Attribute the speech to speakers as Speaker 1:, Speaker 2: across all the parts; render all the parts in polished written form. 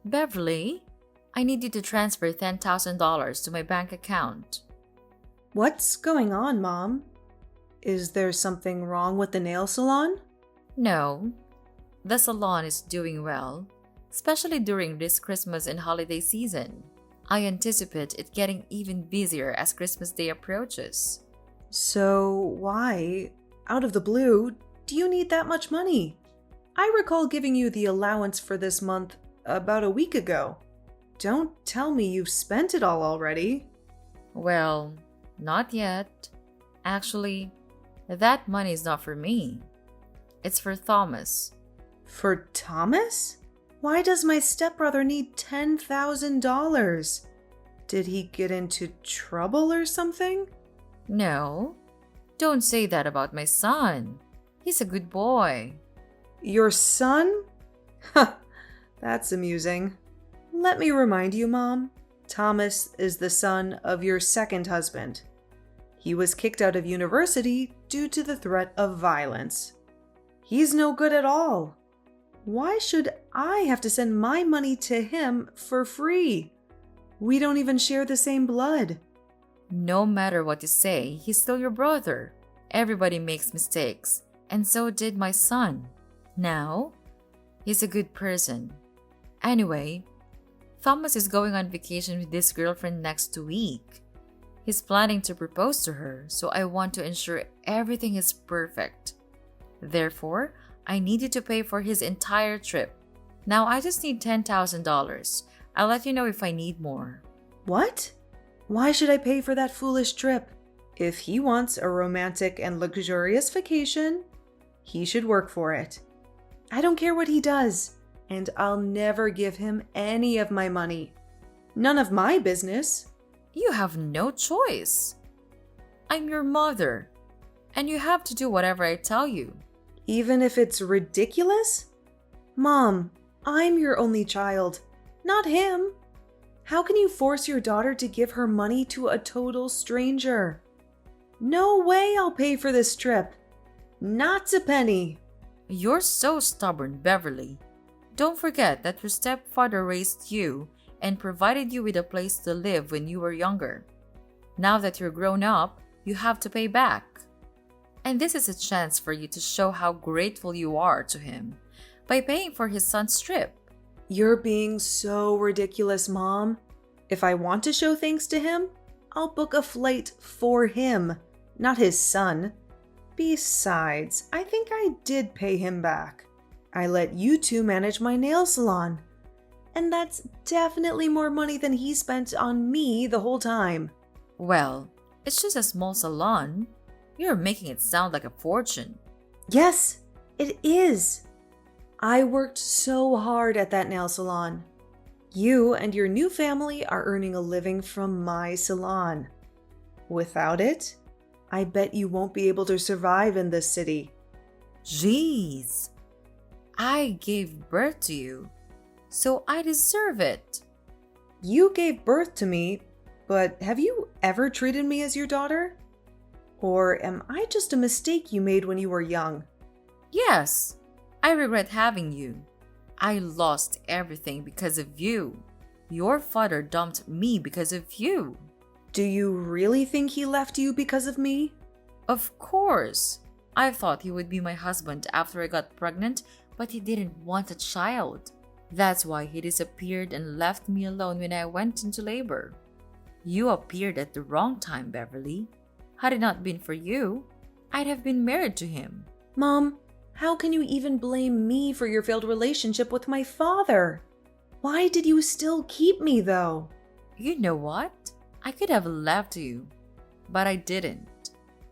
Speaker 1: Beverly, I need you to transfer $10,000 to my bank account.
Speaker 2: What's going on, Mom? Is there something wrong with the nail salon?
Speaker 1: No, the salon is doing well, especially during this Christmas and holiday season. I anticipate it getting even busier as Christmas Day approaches.
Speaker 2: So why, out of the blue, do you need that much money? I recall giving you the allowance for this month about a week ago. Don't tell me you've spent it all already.
Speaker 1: Well, not yet. Actually, that money is not for me. It's for Thomas.
Speaker 2: For Thomas? Why does my stepbrother need $10,000? Did he get into trouble or something?
Speaker 1: No, don't say that about my son. He's a good boy.
Speaker 2: Your son? Ha, that's amusing. Let me remind you, Mom. Thomas is the son of your second husband. He was kicked out of university due to the threat of violence. He's no good at all. Why should I have to send my money to him for free? We don't even share the same blood.
Speaker 1: No matter what you say, he's still your brother. Everybody makes mistakes, and so did my son. Now, he's a good person. Anyway, Thomas is going on vacation with his girlfriend next week. He's planning to propose to her, so I want to ensure everything is perfect. Therefore, I need you to pay for his entire trip. Now I just need $10,000. I'll let you know if I need more.
Speaker 2: What? Why should I pay for that foolish trip? If he wants a romantic and luxurious vacation, he should work for it. I don't care what he does, and I'll never give him any of my money. None of my business.
Speaker 1: You have no choice. I'm your mother, and you have to do whatever I tell you.
Speaker 2: Even if it's ridiculous? Mom, I'm your only child, not him. How can you force your daughter to give her money to a total stranger? No way I'll pay for this trip. Not a penny.
Speaker 1: You're so stubborn, Beverly. Don't forget that your stepfather raised you and provided you with a place to live when you were younger. Now that you're grown up, you have to pay back. And this is a chance for you to show how grateful you are to him by paying for his son's trip.
Speaker 2: You're being so ridiculous, Mom. If I want to show thanks to him, I'll book a flight for him, not his son. Besides, I think I did pay him back. I let you two manage my nail salon. And that's definitely more money than he spent on me the whole time.
Speaker 1: Well, it's just a small salon. You're making it sound like a fortune.
Speaker 2: Yes, it is. I worked so hard at that nail salon. You and your new family are earning a living from my salon. Without it, I bet you won't be able to survive in this city.
Speaker 1: Jeez. I gave birth to you, so I deserve it.
Speaker 2: You gave birth to me, but have you ever treated me as your daughter? Or am I just a mistake you made when you were young?
Speaker 1: Yes, I regret having you. I lost everything because of you. Your father dumped me because of you.
Speaker 2: Do you really think he left you because of me?
Speaker 1: Of course. I thought he would be my husband after I got pregnant, but he didn't want a child. That's why he disappeared and left me alone when I went into labor. You appeared at the wrong time, Beverly. Had it not been for you, I'd have been married to him.
Speaker 2: Mom, how can you even blame me for your failed relationship with my father? Why did you still keep me, though?
Speaker 1: You know what? I could have left you, but I didn't.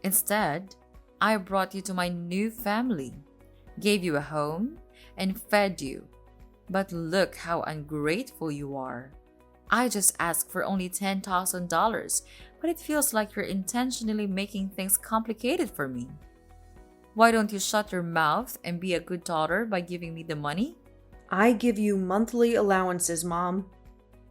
Speaker 1: Instead, I brought you to my new family, gave you a home, and fed you. But look how ungrateful you are. I just asked for only $10,000, but it feels like you're intentionally making things complicated for me. Why don't you shut your mouth and be a good daughter by giving me the money?
Speaker 2: I give you monthly allowances, Mom.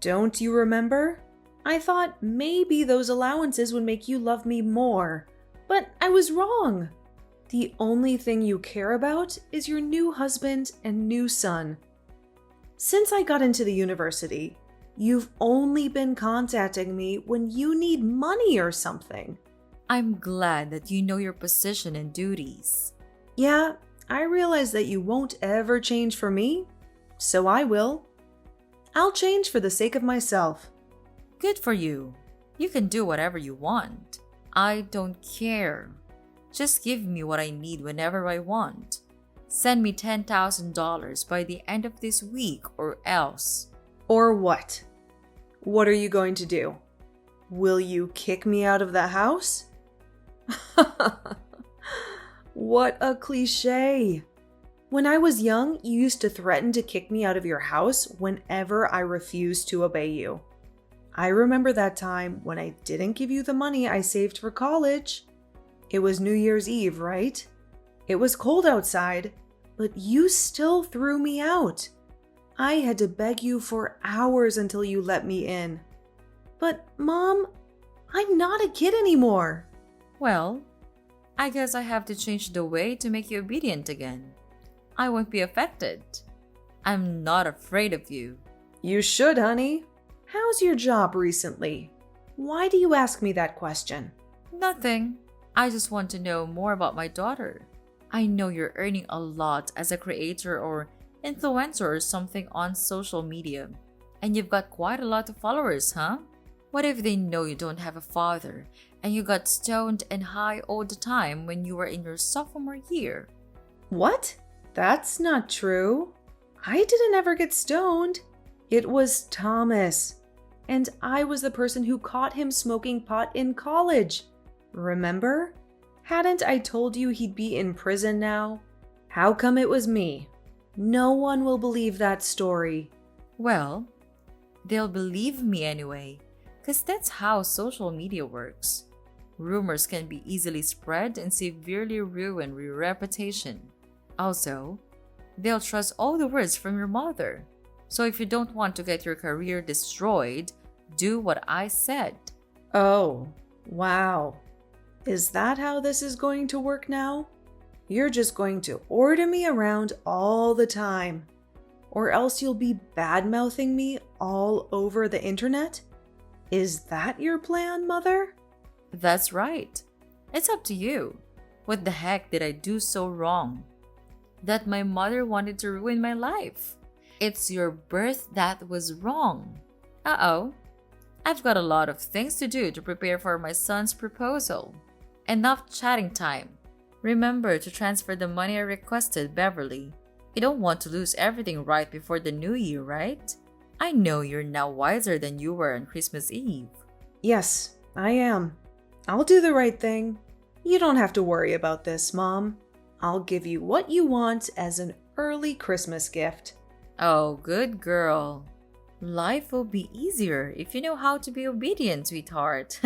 Speaker 2: Don't you remember? I thought maybe those allowances would make you love me more, but I was wrong. The only thing you care about is your new husband and new son. Since I got into the university, you've only been contacting me when you need money or something.
Speaker 1: I'm glad that you know your position and duties.
Speaker 2: Yeah, I realize that you won't ever change for me, so I will. I'll change for the sake of myself.
Speaker 1: Good for you. You can do whatever you want. I don't care. Just give me what I need whenever I want. Send me $10,000 by the end of this week or else.
Speaker 2: Or what? What are you going to do? Will you kick me out of the house? What a cliche. When I was young, you used to threaten to kick me out of your house whenever I refused to obey you. I remember that time when I didn't give you the money I saved for college. It was New Year's Eve, right? It was cold outside, but you still threw me out. I had to beg you for hours until you let me in. But, Mom, I'm not a kid anymore.
Speaker 1: Well, I guess I have to change the way to make you obedient again. I won't be affected. I'm not afraid of you.
Speaker 2: You should, honey. How's your job recently? Why do you ask me that question?
Speaker 1: Nothing. I just want to know more about my daughter. I know you're earning a lot as a creator or influencer or something on social media. And you've got quite a lot of followers, huh? What if they know you don't have a father and you got stoned and high all the time when you were in your sophomore year?
Speaker 2: What? That's not true. I didn't ever get stoned. It was Thomas. And I was the person who caught him smoking pot in college. Remember? Hadn't I told you he'd be in prison now? How come it was me? No one will believe that story.
Speaker 1: Well, they'll believe me anyway, because that's how social media works. Rumors can be easily spread and severely ruin your reputation. Also, they'll trust all the words from your mother. So if you don't want to get your career destroyed, do what I said.
Speaker 2: Oh, wow. Is that how this is going to work now? You're just going to order me around all the time. Or else you'll be bad-mouthing me all over the internet? Is that your plan, Mother?
Speaker 1: That's right. It's up to you. What the heck did I do so wrong? That my mother wanted to ruin my life. It's your birth that was wrong. Uh-oh. I've got a lot of things to do to prepare for my son's proposal. Enough chatting time. Remember to transfer the money I requested, Beverly. You don't want to lose everything right before the new year, right? I know you're now wiser than you were on Christmas Eve.
Speaker 2: Yes, I am. I'll do the right thing. You don't have to worry about this, Mom. I'll give you what you want as an early Christmas gift.
Speaker 1: Oh, good girl. Life will be easier if you know how to be obedient, sweetheart.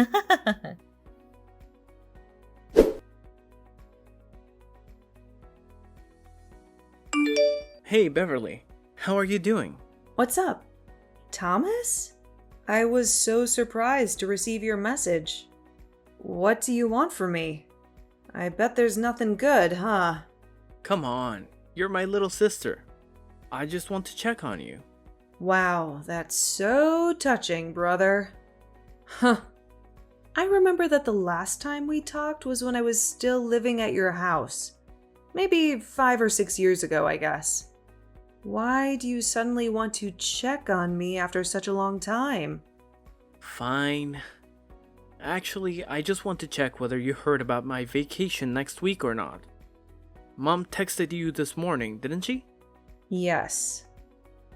Speaker 3: Hey, Beverly. How are you doing?
Speaker 2: What's up? Thomas? I was so surprised to receive your message. What do you want from me? I bet there's nothing good, huh?
Speaker 3: Come on. You're my little sister. I just want to check on you.
Speaker 2: Wow, that's so touching, brother. Huh. I remember that the last time we talked was when I was still living at your house. Maybe 5 or 6 years ago, I guess. Why do you suddenly want to check on me after such a long time?
Speaker 3: Fine. Actually, I just want to check whether you heard about my vacation next week or not. Mom texted you this morning, didn't she?
Speaker 2: Yes.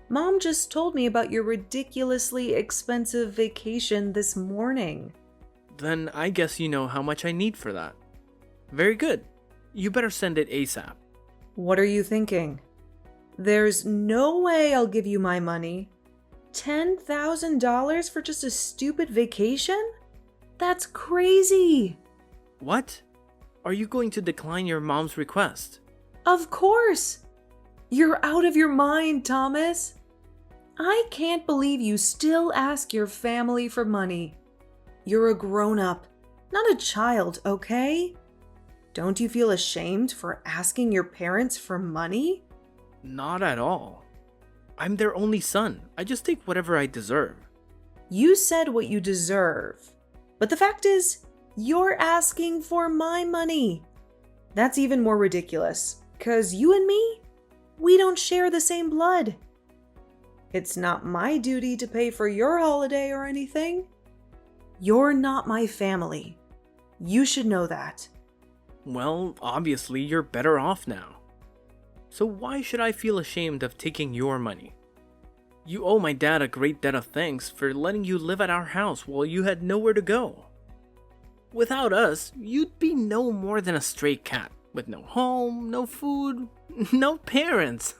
Speaker 2: Mom just told me about your ridiculously expensive vacation this morning.
Speaker 3: Then I guess you know how much I need for that. Very good. You better send it ASAP.
Speaker 2: What are you thinking? There's no way I'll give you my money. $10,000 for just a stupid vacation? That's crazy.
Speaker 3: What? Are you going to decline your mom's request?
Speaker 2: Of course. You're out of your mind, Thomas. I can't believe you still ask your family for money. You're a grown-up, not a child, okay? Don't you feel ashamed for asking your parents for money?
Speaker 3: Not at all. I'm their only son. I just take whatever I deserve.
Speaker 2: You said what you deserve. But the fact is, you're asking for my money. That's even more ridiculous, because you and me, we don't share the same blood. It's not my duty to pay for your holiday or anything. You're not my family. You should know that.
Speaker 3: Well, obviously you're better off now. So why should I feel ashamed of taking your money? You owe my dad a great debt of thanks for letting you live at our house while you had nowhere to go. Without us, you'd be no more than a stray cat, with no home, no food, no parents.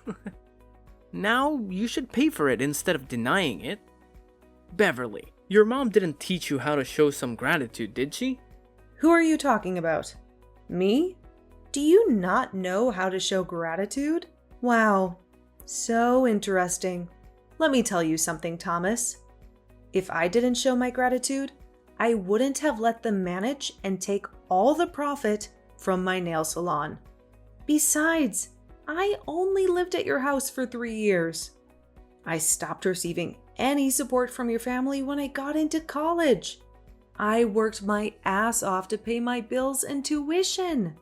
Speaker 3: Now you should pay for it instead of denying it. Beverly, your mom didn't teach you how to show some gratitude, did she?
Speaker 2: Who are you talking about? Me? Do you not know how to show gratitude? Wow, so interesting. Let me tell you something, Thomas. If I didn't show my gratitude, I wouldn't have let them manage and take all the profit from my nail salon. Besides, I only lived at your house for 3 years. I stopped receiving any support from your family when I got into college. I worked my ass off to pay my bills and tuition.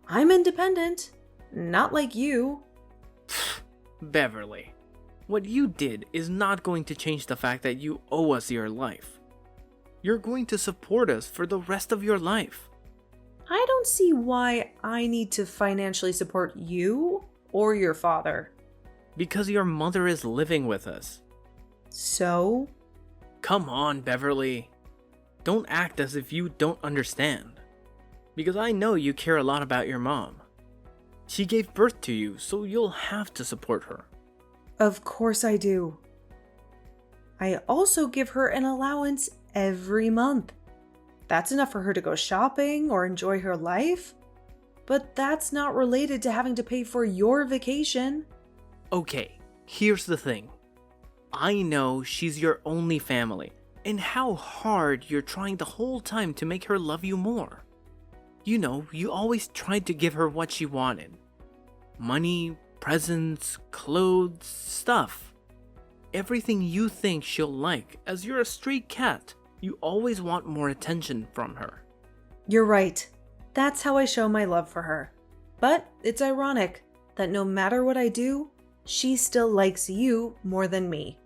Speaker 2: I'm independent, not like you.
Speaker 3: Beverly, what you did is not going to change the fact that you owe us your life. You're going to support us for the rest of your life.
Speaker 2: I don't see why I need to financially support you or your father.
Speaker 3: Because your mother is living with us.
Speaker 2: So?
Speaker 3: Come on, Beverly. Don't act as if you don't understand. Because I know you care a lot about your mom. She gave birth to you, so you'll have to support her.
Speaker 2: Of course I do. I also give her an allowance every month. That's enough for her to go shopping or enjoy her life. But that's not related to having to pay for your vacation.
Speaker 3: Okay, here's the thing. I know she's your only family, and how hard you're trying the whole time to make her love you more. You know, you always tried to give her what she wanted. Money, presents, clothes, stuff. Everything you think she'll like, as you're a stray cat. You always want more attention from her.
Speaker 2: You're right. That's how I show my love for her. But it's ironic that no matter what I do, she still likes you more than me.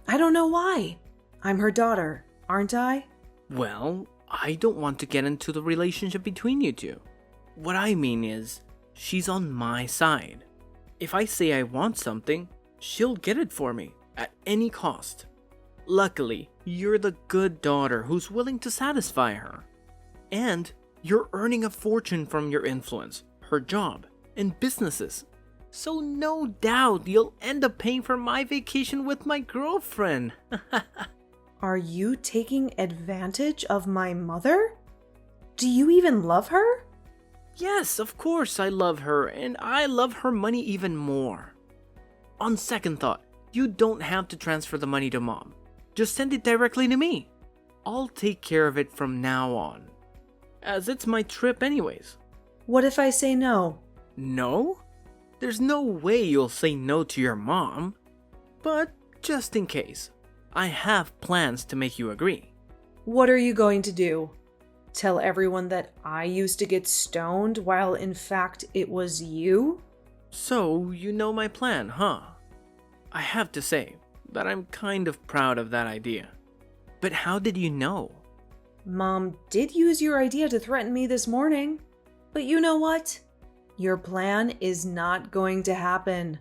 Speaker 2: I don't know why. I'm her daughter, aren't I?
Speaker 3: Well, I don't want to get into the relationship between you two. What I mean is, she's on my side. If I say I want something, she'll get it for me, at any cost. Luckily, you're the good daughter who's willing to satisfy her. And you're earning a fortune from your influence, her job, and businesses. So no doubt you'll end up paying for my vacation with my girlfriend.
Speaker 2: Are you taking advantage of my mother? Do you even love her?
Speaker 3: Yes, of course I love her, and I love her money even more. On second thought, you don't have to transfer the money to mom. Just send it directly to me. I'll take care of it from now on. As it's my trip anyways.
Speaker 2: What if I say no?
Speaker 3: No? There's no way you'll say no to your mom. But just in case, I have plans to make you agree.
Speaker 2: What are you going to do? Tell everyone that I used to get stoned while in fact it was you?
Speaker 3: So, you know my plan, huh? I have to say that I'm kind of proud of that idea. But how did you know?
Speaker 2: Mom did use your idea to threaten me this morning. But you know what? Your plan is not going to happen.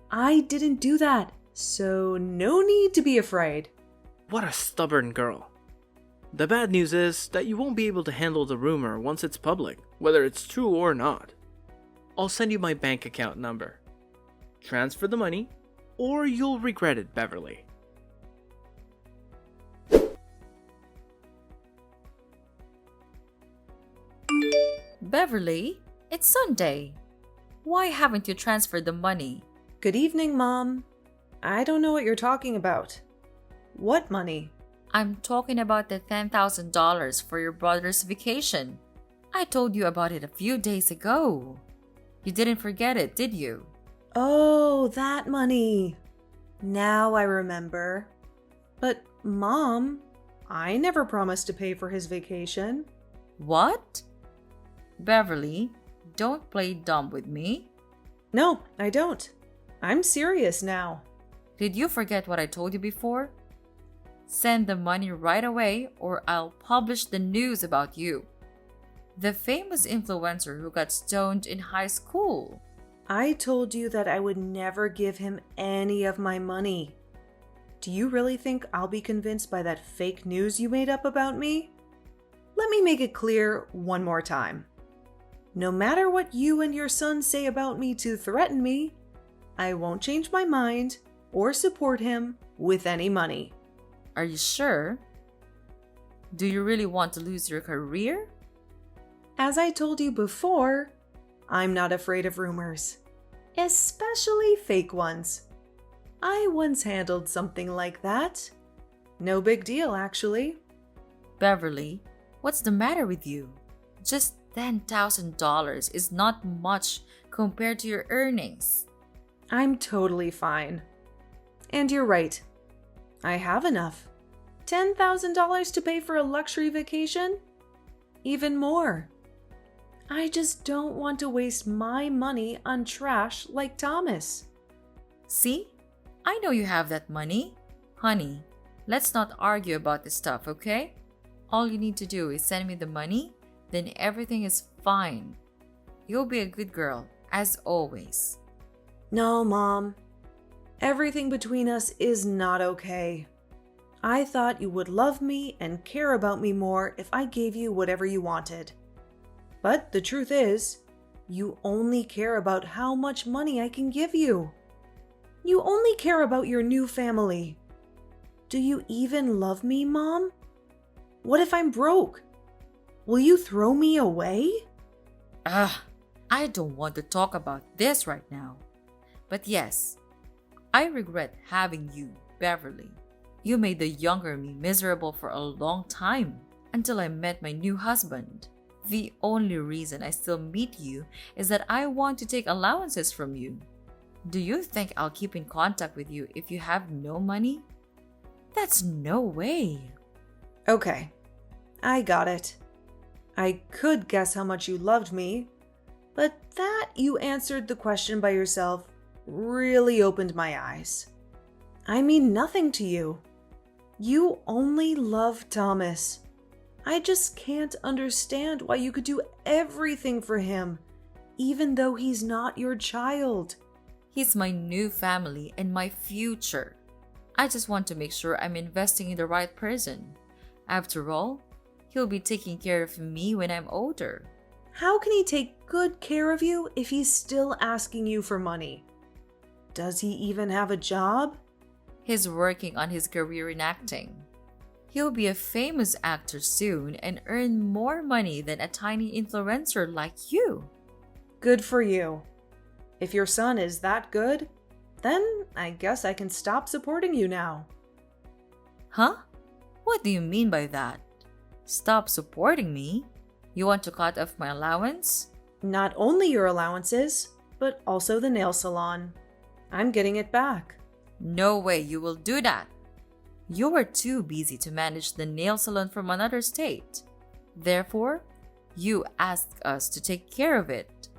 Speaker 2: I didn't do that, so no need to be afraid.
Speaker 3: What a stubborn girl. The bad news is that you won't be able to handle the rumor once it's public, whether it's true or not. I'll send you my bank account number. Transfer the money, or you'll regret it, Beverly.
Speaker 1: Beverly, it's Sunday. Why haven't you transferred the money?
Speaker 2: Good evening, Mom. I don't know what you're talking about. What money?
Speaker 1: I'm talking about the $10,000 for your brother's vacation. I told you about it a few days ago. You didn't forget it, did you?
Speaker 2: Oh, that money. Now I remember. But, Mom, I never promised to pay for his vacation.
Speaker 1: What? Beverly, don't play dumb with me.
Speaker 2: No, I don't. I'm serious now.
Speaker 1: Did you forget what I told you before? Send the money right away or I'll publish the news about you. The famous influencer who got stoned in high school.
Speaker 2: I told you that I would never give him any of my money. Do you really think I'll be convinced by that fake news you made up about me? Let me make it clear one more time. No matter what you and your son say about me to threaten me, I won't change my mind or support him with any money.
Speaker 1: Are you sure? Do you really want to lose your career?
Speaker 2: As I told you before, I'm not afraid of rumors, especially fake ones. I once handled something like that. No big deal, actually.
Speaker 1: Beverly, what's the matter with you? Just $10,000 is not much compared to your earnings.
Speaker 2: I'm totally fine. And you're right. I have enough. $10,000 to pay for a luxury vacation? Even more. I just don't want to waste my money on trash like Thomas.
Speaker 1: See? I know you have that money. Honey, let's not argue about this stuff, okay? All you need to do is send me the money, then everything is fine. You'll be a good girl, as always.
Speaker 2: No, Mom. Everything between us is not okay. I thought you would love me and care about me more if I gave you whatever you wanted. But the truth is, you only care about how much money I can give you. You only care about your new family. Do you even love me, Mom? What if I'm broke? Will you throw me away?
Speaker 1: I don't want to talk about this right now. But yes, I regret having you, Beverly. You made the younger me miserable for a long time until I met my new husband. The only reason I still meet you is that I want to take allowances from you. Do you think I'll keep in contact with you if you have no money? That's no way.
Speaker 2: Okay, I got it. I could guess how much you loved me, but that you answered the question by yourself really opened my eyes. I mean nothing to you. You only love Thomas. I just can't understand why you could do everything for him, even though he's not your child.
Speaker 1: He's my new family and my future. I just want to make sure I'm investing in the right person. After all, he'll be taking care of me when I'm older.
Speaker 2: How can he take good care of you if he's still asking you for money? Does he even have a job?
Speaker 1: He's working on his career in acting. He'll be a famous actor soon and earn more money than a tiny influencer like you.
Speaker 2: Good for you. If your son is that good, then I guess I can stop supporting you now.
Speaker 1: Huh? What do you mean by that? Stop supporting me? You want to cut off my allowance?
Speaker 2: Not only your allowances, but also the nail salon. I'm getting it back.
Speaker 1: No way you will do that. You are too busy to manage the nail salon from another state. Therefore, you asked us to take care of it.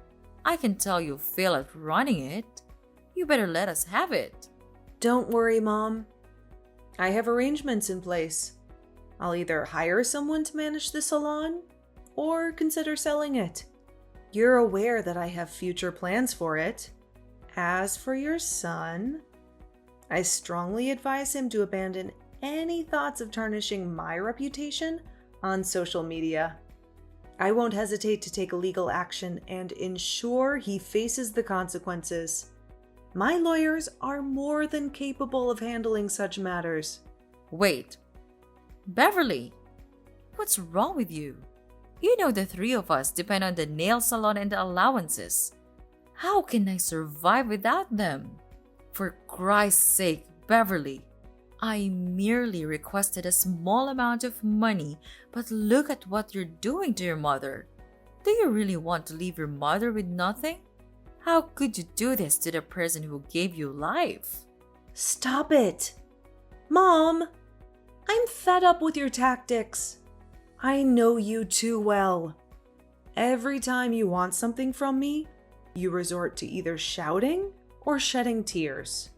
Speaker 1: I can tell you fail at running it. You better let us have it.
Speaker 2: Don't worry, Mom. I have arrangements in place. I'll either hire someone to manage the salon or consider selling it. You're aware that I have future plans for it. As for your son, I strongly advise him to abandon any thoughts of tarnishing my reputation on social media. I won't hesitate to take legal action and ensure he faces the consequences. My lawyers are more than capable of handling such matters.
Speaker 1: Wait. Beverly, what's wrong with you? You know the three of us depend on the nail salon and the allowances. How can I survive without them? For Christ's sake, Beverly, I merely requested a small amount of money, but look at what you're doing to your mother. Do you really want to leave your mother with nothing? How could you do this to the person who gave you life?
Speaker 2: Stop it! Mom! I'm fed up with your tactics. I know you too well. Every time you want something from me, you resort to either shouting or shedding tears.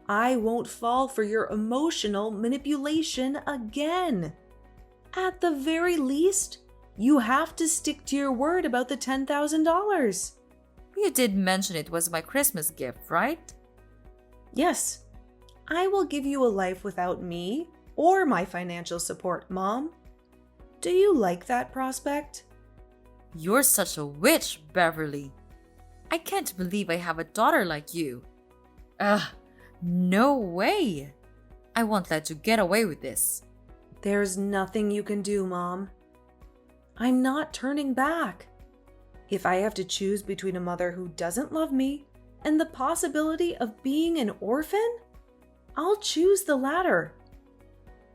Speaker 2: I won't fall for your emotional manipulation again. At the very least, you have to stick to your word about the $10,000.
Speaker 1: You did mention it was my Christmas gift, right?
Speaker 2: Yes, I will give you a life without me or my financial support, Mom. Do you like that prospect?
Speaker 1: You're such a witch, Beverly. I can't believe I have a daughter like you. Ugh, no way. I won't let you get away with this.
Speaker 2: There's nothing you can do, Mom. I'm not turning back. If I have to choose between a mother who doesn't love me and the possibility of being an orphan, I'll choose the latter.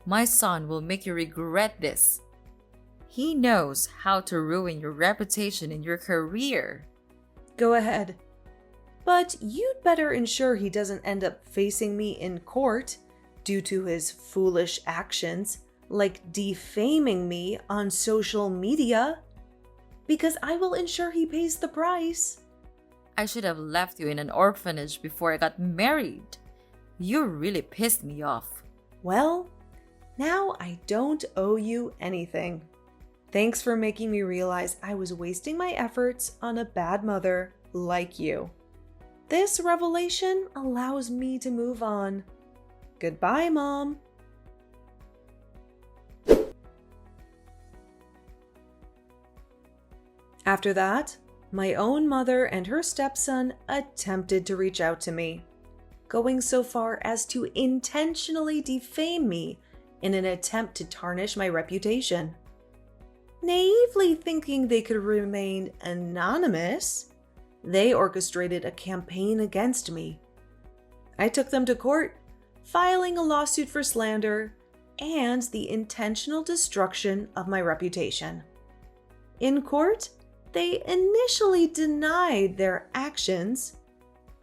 Speaker 1: My son will make you regret this. He knows how to ruin your reputation and your career.
Speaker 2: Go ahead. But you'd better ensure he doesn't end up facing me in court due to his foolish actions, like defaming me on social media, because I will ensure he pays the price.
Speaker 1: I should have left you in an orphanage before I got married. You really pissed me off.
Speaker 2: Well, now I don't owe you anything. Thanks for making me realize I was wasting my efforts on a bad mother like you. This revelation allows me to move on. Goodbye, Mom. After that, my own mother and her stepson attempted to reach out to me, going so far as to intentionally defame me in an attempt to tarnish my reputation. Naively thinking they could remain anonymous, they orchestrated a campaign against me. I took them to court, filing a lawsuit for slander and the intentional destruction of my reputation. In court, they initially denied their actions,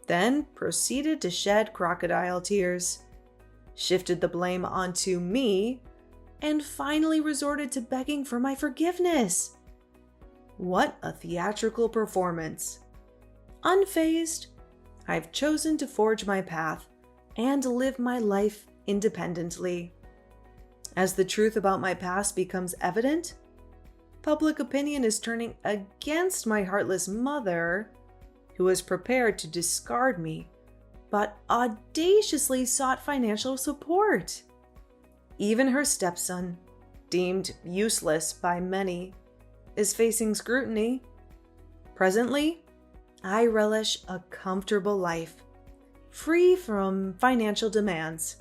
Speaker 2: then proceeded to shed crocodile tears, shifted the blame onto me, and finally resorted to begging for my forgiveness. What a theatrical performance. Unfazed, I've chosen to forge my path and live my life independently. As the truth about my past becomes evident, public opinion is turning against my heartless mother, who was prepared to discard me, but audaciously sought financial support. Even her stepson, deemed useless by many, is facing scrutiny. Presently, I relish a comfortable life, free from financial demands.